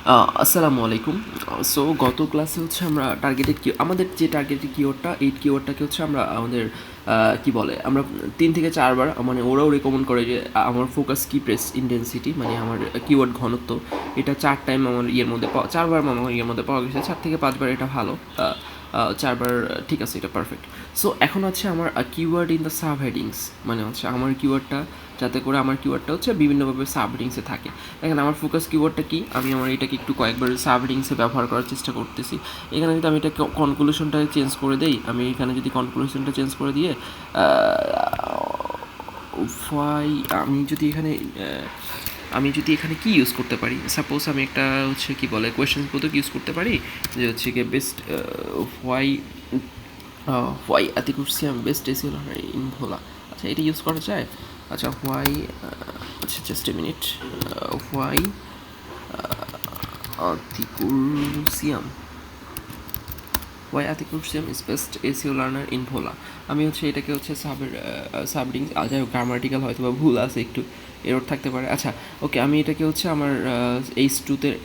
আসসালামু আলাইকুম। সো গত ক্লাসে হচ্ছে আমরা আমাদের যে টার্গেটেড কিওয়ার্ডটা এই কিওয়ার্ডটাকে হচ্ছে আমরা আমাদের কি বলে আমরা 3 থেকে 4 বার মানে ওরাও রেকমেন্ড করে যে আমার ফোকাস কি প্রেস ইন্টেন্সিটি মানে আমার কিওয়ার্ড ঘনত্ব এটা 4 টাইম আমার ইয়ের মধ্যে 4 বার আমার ইয়ের মধ্যে পাওয়া গেছে, 4 থেকে 5 বার এটা ভালো, 4 বার ঠিক আছে, এটা পারফেক্ট। সো এখন হচ্ছে আমার keyword in the sub headings মানে হচ্ছে আমার কিওয়ার্ডটা যাতে করে আমার কিওয়ার্ডটা হচ্ছে বিভিন্নভাবে সাব হেডিংসে থাকে। দেখেন আমার ফোকাস কিওয়ার্ডটা কি, আমি আমার এটাকে একটু কয়েকবার সাব হেডিংসে ব্যবহার করার চেষ্টা করতেছি। এখানে যদি আমি এটা কনক্লুশনটা চেঞ্জ করে দেই, আমি এখানে যদি কনক্লুশনটা চেঞ্জ করে দিয়ে ফাই আমি যদি এখানে কি ইউজ করতে পারি, সাপোজ আমি একটা হচ্ছে কি বলে কোয়েশ্চেন পদ্ধতি ইউজ করতে পারি যে হচ্ছে কি বেস্ট হোয়াই হোয়াই অ্যাথিকুরসিয়াম বেস্ট এসিওল ইন ভোলা। আচ্ছা, এটা ইউজ করা যায়। আচ্ছা, হোয়াই আচ্ছা জাস্ট এ মিনিট, হোয়াই অ্যাথিকুরসিয়াম ওয়াই অ্যাথিকুরসিয়াম is best SEO learner in Bhola. আমি হচ্ছে এটাকে হচ্ছে সাবডিং যাই হোক গ্রামাটিক্যাল হয়তো বা ভুল আছে, একটু এরর থাকতে পারে। আচ্ছা ওকে, আমি এটাকে হচ্ছে আমার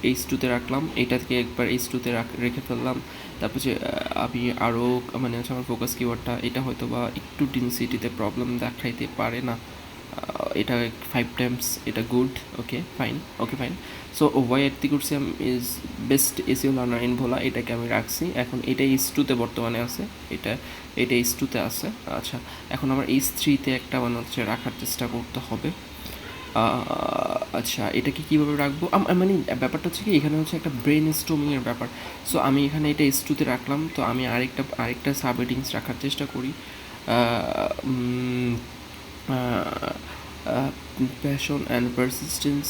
এইচ টুতে রাখলাম, এইটা থেকে একবার এইচ2-তে রেখে ফেললাম। তারপর যে আমি আরও মানে হচ্ছে আমার ফোকাস কিওয়ার্ডটা এটা হয়তো বা একটু ডেনসিটিতে প্রবলেম দেখাইতে পারে না, এটা 5 টাইমস, এটা good, okay fine, okay fine. So why অ্যাথিকুরসিয়াম is best SEO learner in Bhola, এটাকে আমি রাখছি। এখন এটা এইচ2-তে বর্তমানে আছে, এটা এইচ2-তে আছে। আচ্ছা, এখন আমার এইচ3-তে একটা মানে হচ্ছে রাখার চেষ্টা করতে হবে। আচ্ছা, এটাকে কীভাবে রাখবো মানে ব্যাপারটা হচ্ছে কি এখানে হচ্ছে একটা ব্রেন স্টর্মিংয়ের ব্যাপার। সো আমি এখানে এটা এইচ2-তে রাখলাম, তো আমি আরেকটা সাব হেডিংস রাখার চেষ্টা করি। প্যাশন অ্যান্ড পারসিস্টেন্স,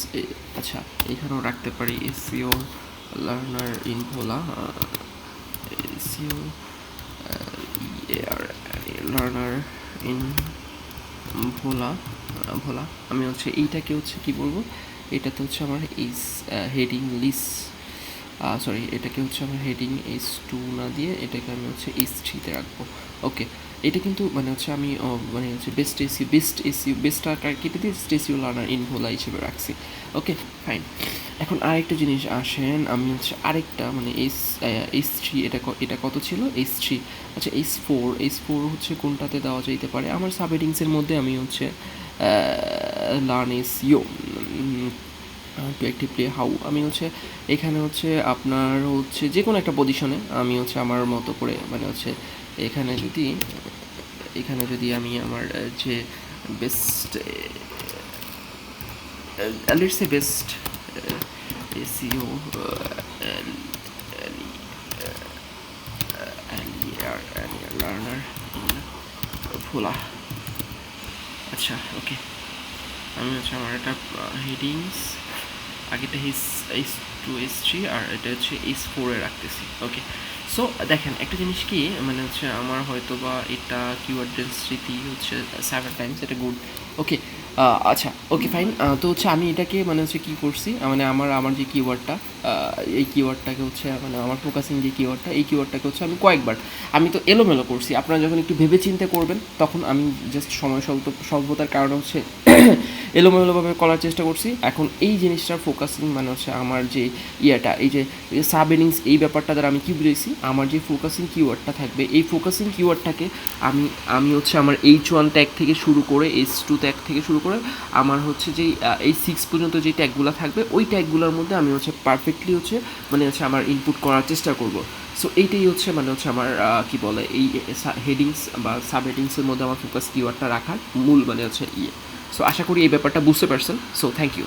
আচ্ছা এখানেও রাখতে পারি SEO learner in Bhola, SEO learner in Bhola Bhola. আমি হচ্ছে এইটাকে হচ্ছে কি বলবো, এটাতে হচ্ছে আমার এইচ হেডিং লিস্ট, সরি এটাকে হচ্ছে আমার হেডিং এইচ2 না দিয়ে এটাকে আমি হচ্ছে এইচ3-তে রাখবো। ওকে, এটা কিন্তু মানে হচ্ছে আমি মানে হচ্ছে বেস্টটা কেটে দিয়ে স্টেসিও লার্নার ইন ভোলা হিসেবে রাখছি। Okay fine. এখন আরেকটা জিনিস আসেন, আমি হচ্ছে আরেকটা মানে এইচ থ্রি, এটা কত ছিল এইচ3। আচ্ছা এইচ ফোর হচ্ছে কোনটাতে দেওয়া যেতে পারে আমার সাব হেডিংসের মধ্যে, আমি হচ্ছে learn SEO to actively how, আমি হচ্ছে এখানে হচ্ছে আপনার হচ্ছে যে কোনো একটা পজিশনে আমি হচ্ছে আমার মতো করে মানে হচ্ছে এখানে যদি আমি আমার যে best let's say best SEO learner Bhola. আচ্ছা ওকে, আমি হচ্ছে আমার একটা হেডিংস আগেটা এইচ টু এইচ3 আর এটা হচ্ছে এইচ4-এ রাখতেছি। ওকে, সো দেখেন একটা জিনিস কি মানে হচ্ছে আমার হয়তো বা এটা কিওয়ার্ড ডেন্সিটি হচ্ছে 7 টাইমস, এটা গুড। ওকে, আচ্ছা ওকে ফাইন। তো হচ্ছে আমি এটাকে মানে হচ্ছে কী করছি, মানে আমার যে কিওয়ার্ডটা এই কিওয়ার্ডটাকে হচ্ছে মানে আমার ফোকাসিং যে কিওয়ার্ডটা এই কিওয়ার্ডটাকে হচ্ছে আমি কয়েকবার আমি তো এলোমেলো করছি। আপনারা যখন একটু ভেবে চিন্তে করবেন তখন আমি জাস্ট সময় স্বল্পতার কারণে হচ্ছে এলোমেলোভাবে করার চেষ্টা করছি। এখন এই জিনিসটার ফোকাসিং মানে হচ্ছে আমার যে ইয়েটা এই যে সাব হেডিংস এই ব্যাপারটা দ্বারা আমি কী বুঝেছি, আমার যে ফোকাসিং কিওয়ার্ডটা থাকবে এই ফোকাসিং কিওয়ার্ডটাকে আমি হচ্ছে আমার এইচ1 ট্যাগ থেকে শুরু করে এইচ2 ট্যাগ থেকে শুরু করে আমার হচ্ছে যেই এই 6 পর্যন্ত যে ট্যাগগুলো থাকবে ওই ট্যাগগুলোর মধ্যে আমি হচ্ছে পারফেক্টলি হচ্ছে মানে হচ্ছে আমার ইনপুট করার চেষ্টা করব। সো এইটাই হচ্ছে মানে হচ্ছে আমার কি বলে এই হেডিংস বা সাব হেডিংসের মধ্যে আমার ফোকাস কিওয়ার্ডটা রাখার মূল মানে হচ্ছে ইয়ে। সো আশা করি এই ব্যাপারটা বুঝতে পারছেন। So thank you.